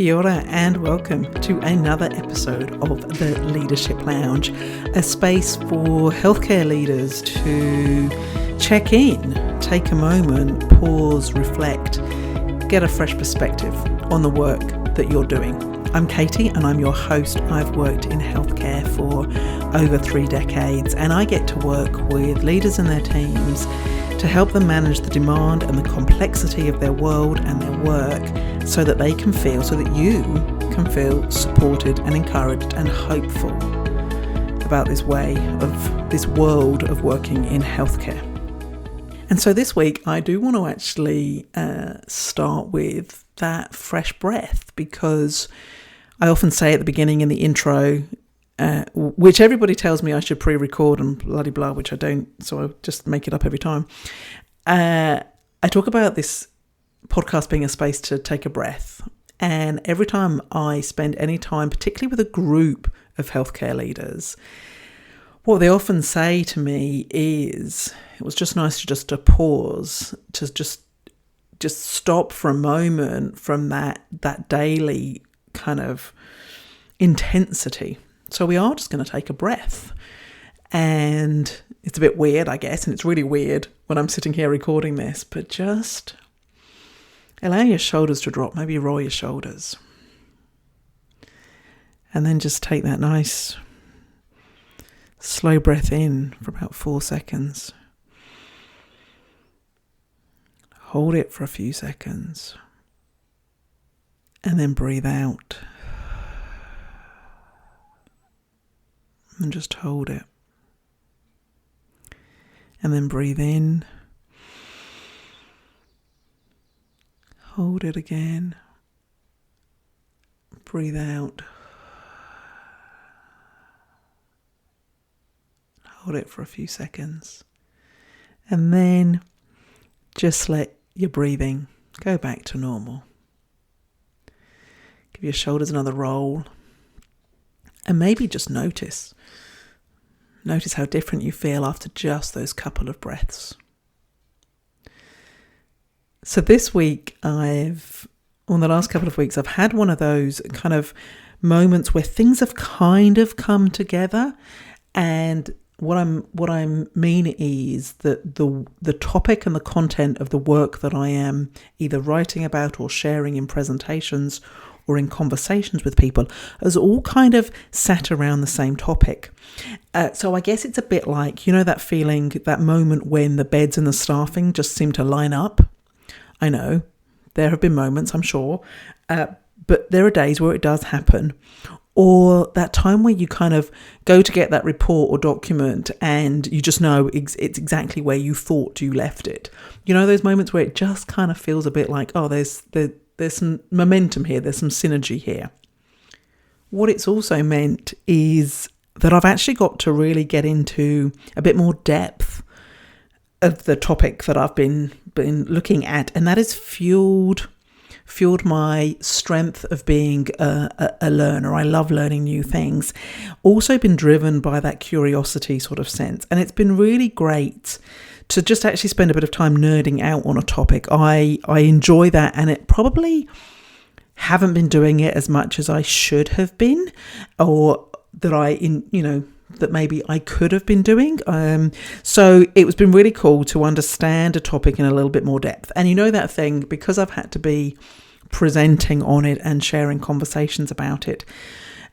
Kia ora and welcome to another episode of the Leadership Lounge, a space for healthcare leaders to check in, take a moment, pause, reflect, get a fresh perspective on the work that you're doing. I'm Katie and I'm your host. I've worked in healthcare for over 3 decades and I get to work with leaders and their teams to help them manage the demand and the complexity of their world and their work so that they can feel, so that you can feel supported and encouraged and hopeful about this world of working in healthcare. And so this week I do want to actually start with that fresh breath, because I often say at the beginning in the intro, which everybody tells me I should pre-record and bloody blah, which I don't, so I just make it up every time. I talk about this podcast being a space to take a breath. And every time I spend any time, particularly with a group of healthcare leaders, what they often say to me is, it was just nice to pause, to just stop for a moment from that daily kind of intensity. So we are just going to take a breath. And it's a bit weird, I guess, and it's really weird when I'm sitting here recording this, but just allow your shoulders to drop, maybe roll your shoulders. And then just take that nice slow breath in for about 4 seconds. Hold it for a few seconds. And then breathe out. And just hold it. And then breathe in. Hold it again. Breathe out. Hold it for a few seconds. And then just let your breathing go back to normal. Give your shoulders another roll. And maybe just notice how different you feel after just those couple of breaths. So this week on the last couple of weeks, I've had one of those kind of moments where things have kind of come together. And what I mean is that the topic and the content of the work that I am either writing about or sharing in presentations or in conversations with people has all kind of sat around the same topic. So I guess it's a bit like, that feeling, that moment when the beds and the staffing just seem to line up. I know there have been moments, I'm sure, but there are days where it does happen. Or that time where you kind of go to get that report or document and you just know it's exactly where you thought you left it. Those moments where it just kind of feels a bit like, oh, there's some momentum here, there's some synergy here. What it's also meant is that I've actually got to really get into a bit more depth of the topic that I've been looking at, and that has fueled my strength of being a learner. I love learning new things. Also been driven by that curiosity sort of sense, and it's been really great to just actually spend a bit of time nerding out on a topic. I enjoy that, and it probably haven't been doing it as much as I should have been, or that maybe I could have been doing. So it's been really cool to understand a topic in a little bit more depth. And that thing, because I've had to be presenting on it and sharing conversations about it,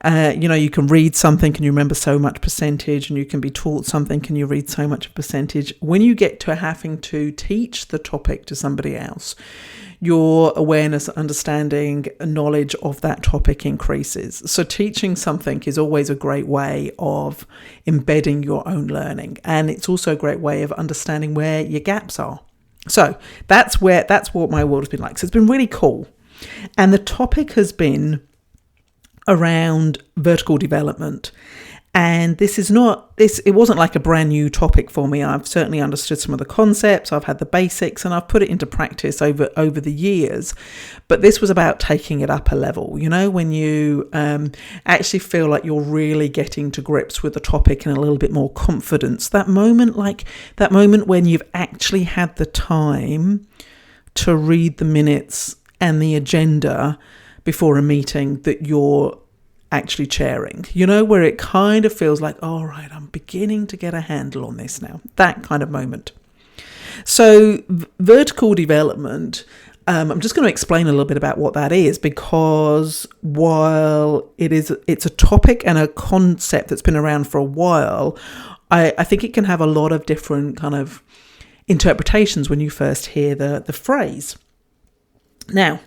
you can read something and you remember so much percentage, and you can be taught something and you read so much percentage. When you get to having to teach the topic to somebody else, your awareness, understanding, knowledge of that topic increases. So teaching something is always a great way of embedding your own learning. And it's also a great way of understanding where your gaps are. So that's what my world has been like. So it's been really cool. And the topic has been around vertical development. And it wasn't like a brand new topic for me. I've certainly understood some of the concepts. I've had the basics and I've put it into practice over the years. But this was about taking it up a level, when you actually feel like you're really getting to grips with the topic and a little bit more confidence. That moment when you've actually had the time to read the minutes and the agenda before a meeting that you're actually chairing, where it kind of feels like, all right, I'm beginning to get a handle on this now, that kind of moment. So vertical development, I'm just going to explain a little bit about what that is, because while it's a topic and a concept that's been around for a while, I think it can have a lot of different kind of interpretations when you first hear the phrase. Now,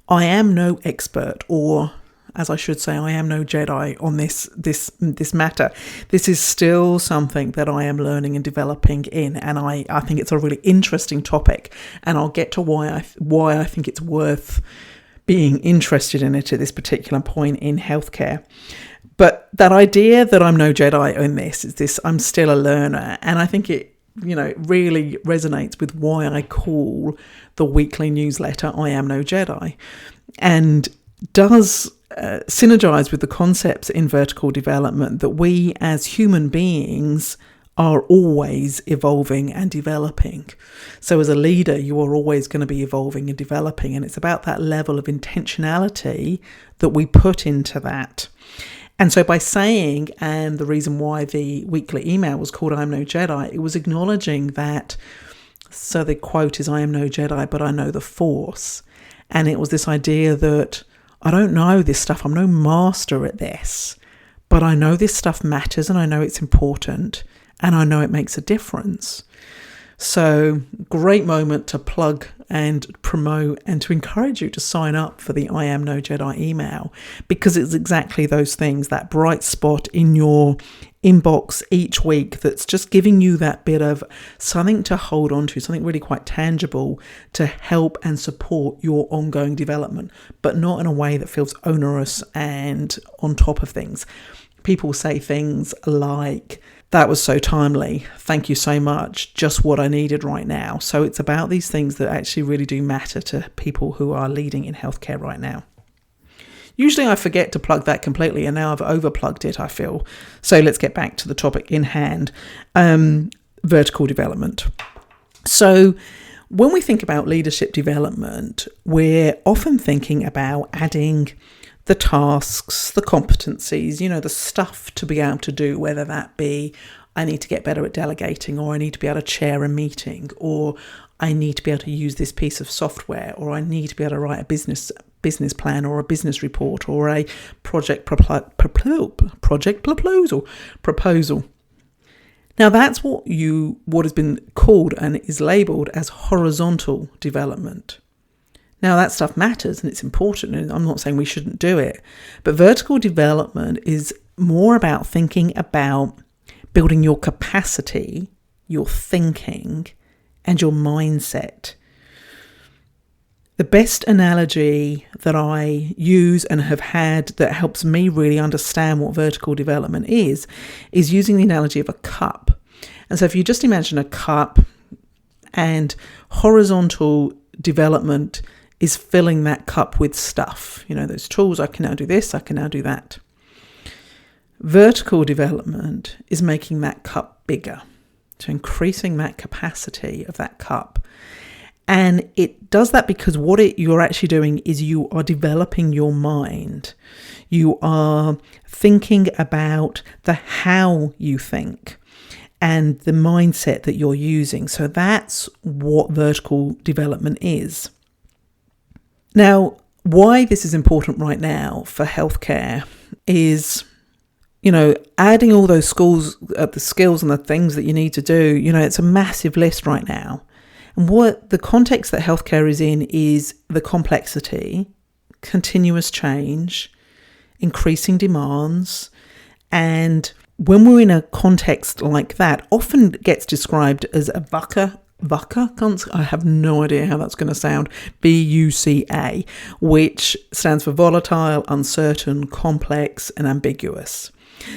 I am no expert, or as I should say, I am no Jedi on this matter. This is still something that I am learning and developing in, and I think it's a really interesting topic, and I'll get to why I think it's worth being interested in it at this particular point in healthcare. But that idea that I'm no Jedi on this is this: I'm still a learner, and I think it really resonates with why I call the weekly newsletter I Am No Jedi, and does synergize with the concepts in vertical development that we as human beings are always evolving and developing. So as a leader, you are always going to be evolving and developing, and it's about that level of intentionality that we put into that. And so by saying, and the reason why the weekly email was called I Am No Jedi, it was acknowledging that, so the quote is, I am no Jedi, but I know the Force. And it was this idea that I don't know this stuff, I'm no master at this, but I know this stuff matters, and I know it's important, and I know it makes a difference. So great moment to plug and promote and to encourage you to sign up for the I Am No Jedi email, because it's exactly those things, that bright spot in your inbox each week that's just giving you that bit of something to hold on to, something really quite tangible to help and support your ongoing development, but not in a way that feels onerous and on top of things. People say things like, that was so timely, thank you so much, just what I needed right now. So it's about these things that actually really do matter to people who are leading in healthcare right now. Usually I forget to plug that completely, and now I've overplugged it, I feel. So let's get back to the topic in hand, vertical development. So when we think about leadership development, we're often thinking about adding the tasks, the competencies, the stuff to be able to do, whether that be I need to get better at delegating, or I need to be able to chair a meeting, or I need to be able to use this piece of software, or I need to be able to write a business plan or a business report or a project proposal. Now that's what has been called and is labelled as horizontal development. Now that stuff matters and it's important, and I'm not saying we shouldn't do it, but vertical development is more about thinking about building your capacity, your thinking, and your mindset. The best analogy that I use and have had that helps me really understand what vertical development is using the analogy of a cup. And so if you just imagine a cup, and horizontal development is filling that cup with stuff. Those tools, I can now do this, I can now do that. Vertical development is making that cup bigger, so increasing that capacity of that cup. And it does that because what you're actually doing is you are developing your mind. You are thinking about the how you think and the mindset that you're using. So that's what vertical development is. Now, why this is important right now for healthcare is, adding all those the skills and the things that you need to do, it's a massive list right now. And what the context that healthcare is in is the complexity, continuous change, increasing demands. And when we're in a context like that, often gets described as a VUCA. I have no idea how that's going to sound. VUCA, which stands for volatile, uncertain, complex, and ambiguous.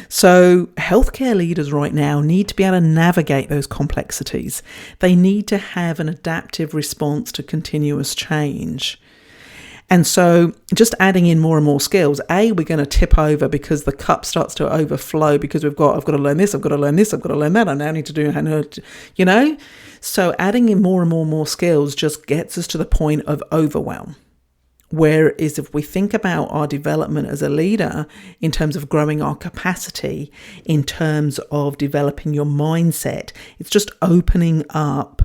So healthcare leaders right now need to be able to navigate those complexities. They need to have an adaptive response to continuous change. And so just adding in more and more skills, we're going to tip over because the cup starts to overflow because I've got to learn this, I've got to learn this, I've got to learn that, I now need to do, So adding in more and more skills just gets us to the point of overwhelm. Whereas if we think about our development as a leader in terms of growing our capacity, in terms of developing your mindset, it's just opening up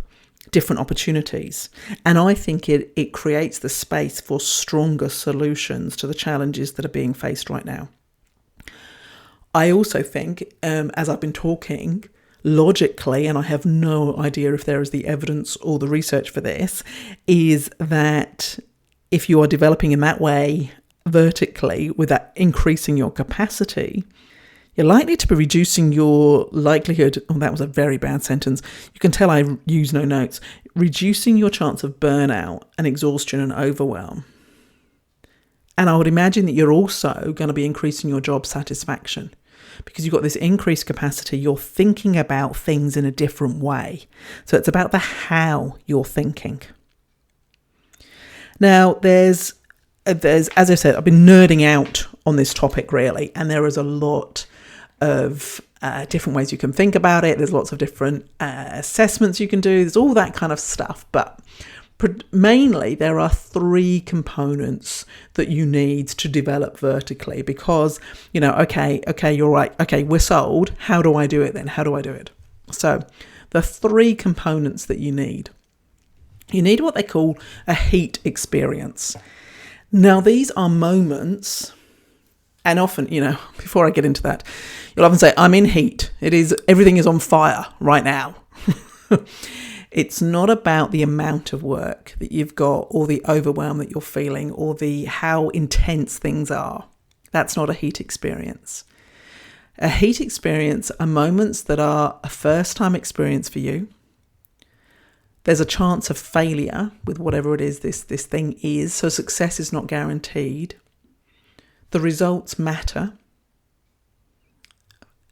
different opportunities. And I think it creates the space for stronger solutions to the challenges that are being faced right now. I also think, as I've been talking, logically, and I have no idea if there is the evidence or the research for this, is that if you are developing in that way vertically, with that increasing your capacity, you're likely to be reducing your likelihood. Oh, that was a very bad sentence. You can tell I use no notes. Reducing your chance of burnout and exhaustion and overwhelm. And I would imagine that you're also going to be increasing your job satisfaction because you've got this increased capacity. You're thinking about things in a different way. So it's about the how you're thinking. Now, there's, as I said, I've been nerding out on this topic really, and there is a lot of different ways you can think about it. There's lots of different assessments you can do. There's all that kind of stuff, but mainly there are 3 components that you need to develop vertically because, okay, you're right. Okay, we're sold. How do I do it then? How do I do it? So the 3 components that you need what they call a heat experience. Now, these are moments, and often, before I get into that, you'll often say, I'm in heat. Everything is on fire right now. It's not about the amount of work that you've got or the overwhelm that you're feeling or how intense things are. That's not a heat experience. A heat experience are moments that are a first-time experience for you. There's a chance of failure with whatever it is this thing is, so success is not guaranteed. The results matter.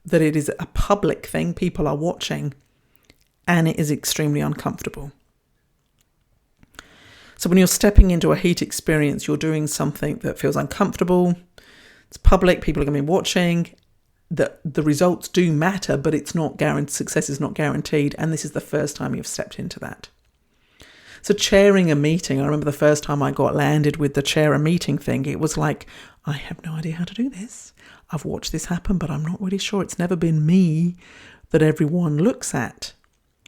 That it is a public thing, people are watching, and it is extremely uncomfortable. So when you're stepping into a heat experience, you're doing something that feels uncomfortable. It's public, people are going to be watching. The results do matter, but it's not guaranteed. Success is not guaranteed, and this is the first time you've stepped into that. So chairing a meeting, I remember the first time I got landed with the chair a meeting thing, it was like, I have no idea how to do this. I've watched this happen, but I'm not really sure. It's never been me that everyone looks at.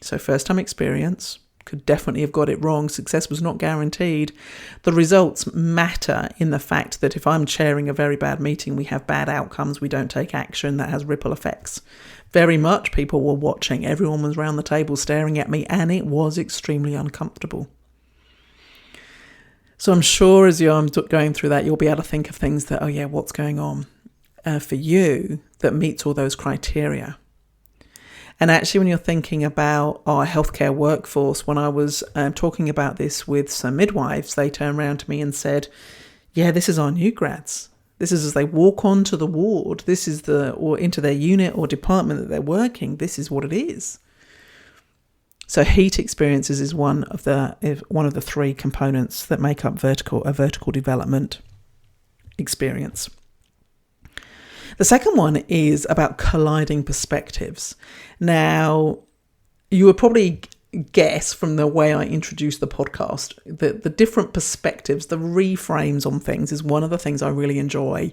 So first time experience, could definitely have got it wrong. Success was not guaranteed. The results matter in the fact that if I'm chairing a very bad meeting, we have bad outcomes, we don't take action, that has ripple effects. Very much people were watching, everyone was around the table staring at me, and it was extremely uncomfortable. So I'm sure as I'm going through that, you'll be able to think of things that, what's going on for you that meets all those criteria. And actually, when you're thinking about our healthcare workforce, when I was talking about this with some midwives, they turned around to me and said, this is our new grads. This is as they walk onto the ward. This is or into their unit or department that they're working. This is what it is. So heat experiences is one of the 3 components that make up a vertical development experience. The second one is about colliding perspectives. Now, you would probably guess from the way I introduced the podcast that the different perspectives, the reframes on things is one of the things I really enjoy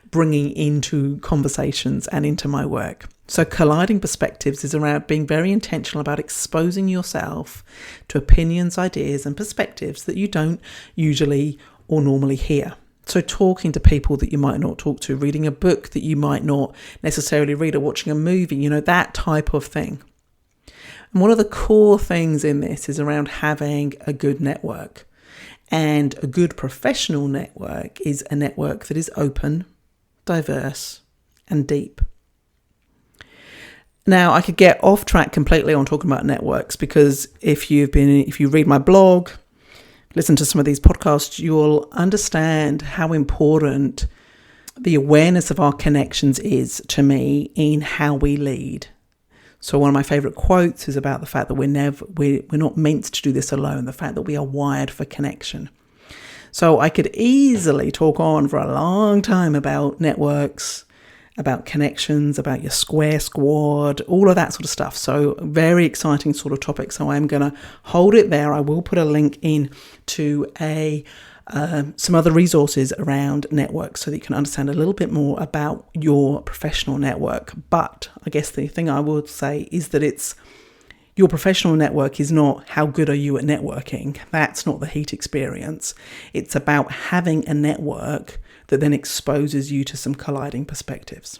bringing into conversations and into my work. So colliding perspectives is around being very intentional about exposing yourself to opinions, ideas, and perspectives that you don't usually or normally hear. So talking to people that you might not talk to, reading a book that you might not necessarily read, or watching a movie, that type of thing. And one of the core things in this is around having a good network. And a good professional network is a network that is open, diverse, and deep. Now, I could get off track completely on talking about networks because if you read my blog, listen to some of these podcasts, you'll understand how important the awareness of our connections is to me in how we lead. So one of my favorite quotes is about the fact that we're not meant to do this alone, the fact that we are wired for connection. So I could easily talk on for a long time about networks, about connections, about your square squad, all of that sort of stuff. So very exciting sort of topic. So I'm going to hold it there. I will put a link in to a some other resources around networks so that you can understand a little bit more about your professional network. But I guess the thing I would say is that your professional network is not how good are you at networking. That's not the heat experience. It's about having a network that then exposes you to some colliding perspectives.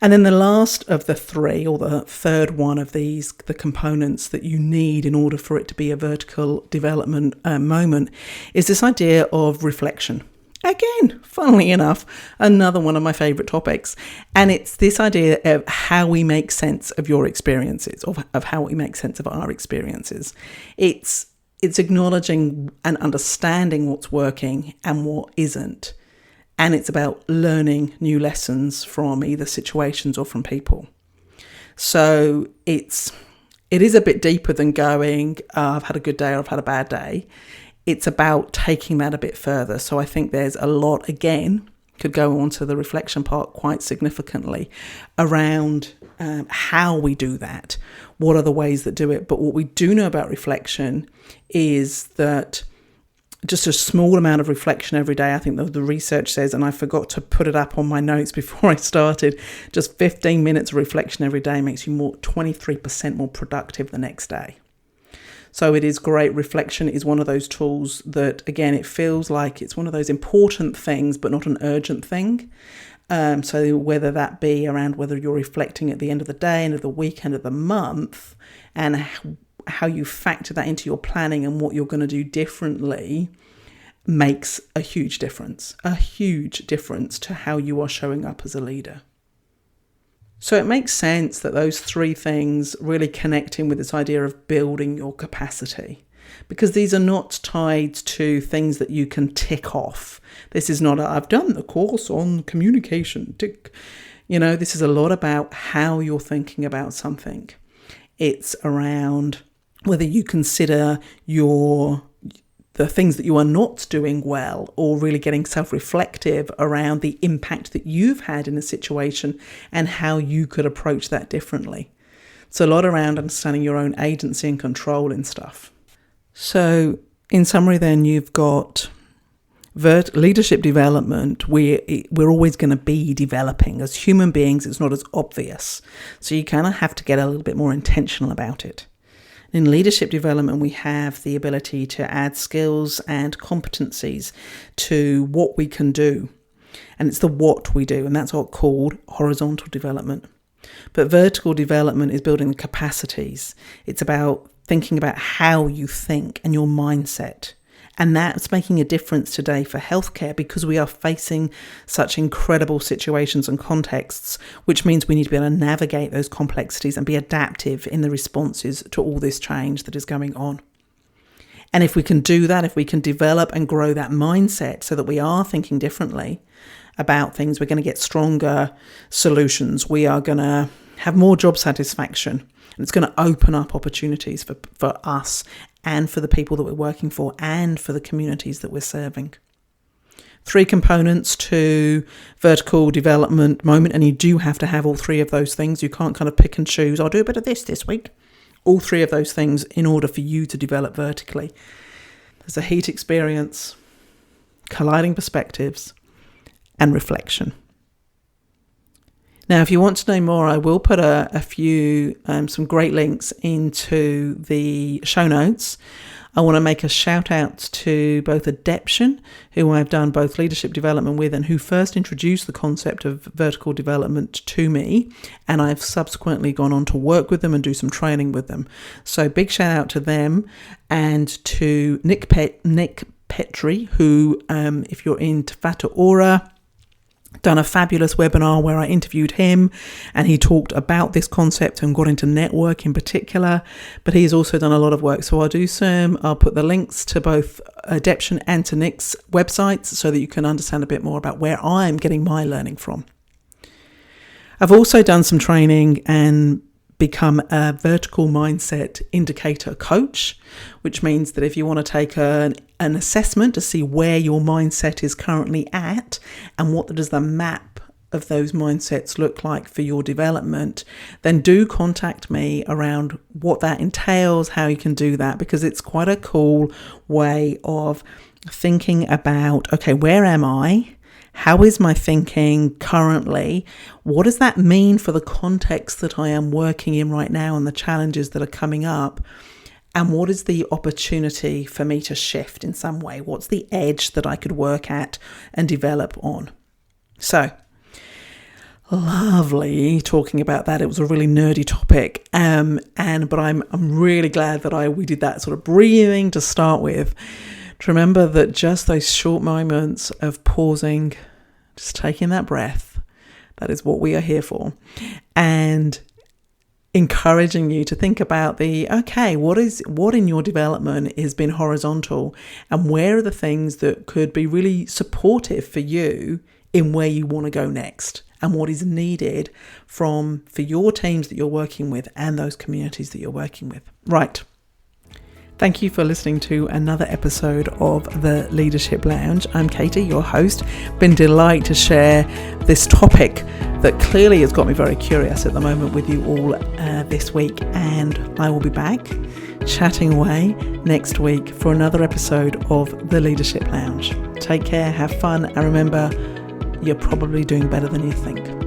And then the last of the three, or the third one of these, the components that you need in order for it to be a vertical development moment, is this idea of reflection. Again, funnily enough, another one of my favourite topics. And it's this idea of how we make sense of your experiences, of how we make sense of our experiences. It's acknowledging and understanding what's working and what isn't. And it's about learning new lessons from either situations or from people. So it is a bit deeper than going, I've had a good day or I've had a bad day. It's about taking that a bit further. So I think there's a lot, again, could go on to the reflection part quite significantly around how we do that. What are the ways that do it? But what we do know about reflection is that just a small amount of reflection every day, I think the research says, and I forgot to put it up on my notes before I started, just 15 minutes of reflection every day makes you 23% more productive the next day. So it is great. Reflection is one of those tools that, again, it feels like it's one of those important things, but not an urgent thing. So whether that be around whether you're reflecting at the end of the day, end of the week, end of the month, and how you factor that into your planning and what you're going to do differently makes a huge difference to how you are showing up as a leader. So it makes sense that those three things really connect in with this idea of building your capacity, because these are not tied to things that you can tick off. This is not I've done the course on communication, tick. This is a lot about how you're thinking about something. It's around whether you consider the things that you are not doing well, or really getting self-reflective around the impact that you've had in a situation and how you could approach that differently. It's a lot around understanding your own agency and control in stuff. So in summary then, you've got leadership development. We're always going to be developing. As human beings, it's not as obvious. So you kind of have to get a little bit more intentional about it. In leadership development, we have the ability to add skills and competencies to what we can do. And it's the what we do, and that's what's called horizontal development. But vertical development is building the capacities. It's about thinking about how you think and your mindset. And that's making a difference today for healthcare, because we are facing such incredible situations and contexts, which means we need to be able to navigate those complexities and be adaptive in the responses to all this change that is going on. And if we can do that, if we can develop and grow that mindset so that we are thinking differently about things, we're going to get stronger solutions. We are going to have more job satisfaction. And it's going to open up opportunities for us and for the people that we're working for and for the communities that we're serving. 3 components to vertical development moment, and you do have to have all 3 of those things. You can't kind of pick and choose, I'll do a bit of this week. All 3 of those things in order for you to develop vertically. There's a heat experience, colliding perspectives, and reflection. Now, if you want to know more, I will put some great links into the show notes. I want to make a shout out to both Adeption, who I've done both leadership development with and who first introduced the concept of vertical development to me. And I've subsequently gone on to work with them and do some training with them. So big shout out to them, and to Nick Petrie, who, if you're in Te Whatu Ora, done a fabulous webinar where I interviewed him, and he talked about this concept and got into network in particular, but he's also done a lot of work. So I'll put the links to both Adeption and to Nick's websites so that you can understand a bit more about where I'm getting my learning from. I've also done some training and become a vertical mindset indicator coach, which means that if you want to take an assessment to see where your mindset is currently at and what does the map of those mindsets look like for your development, then do contact me around what that entails, how you can do that, because it's quite a cool way of thinking about, okay, where am I? How is my thinking currently? What does that mean for the context that I am working in right now and the challenges that are coming up? And what is the opportunity for me to shift in some way? What's the edge that I could work at and develop on? So, lovely talking about that. It was a really nerdy topic, but I'm really glad that we did that sort of breathing to start with. To remember that just those short moments of pausing, just taking that breath, that is what we are here for, and encouraging you to think about what in your development has been horizontal, and where are the things that could be really supportive for you in where you want to go next, and what is needed for your teams that you're working with and those communities that you're working with. Right. Thank you for listening to another episode of the Leadership Lounge. I'm Katie, your host. Been delighted to share this topic that clearly has got me very curious at the moment with you all this week. And I will be back chatting away next week for another episode of the Leadership Lounge. Take care, have fun, and remember, you're probably doing better than you think.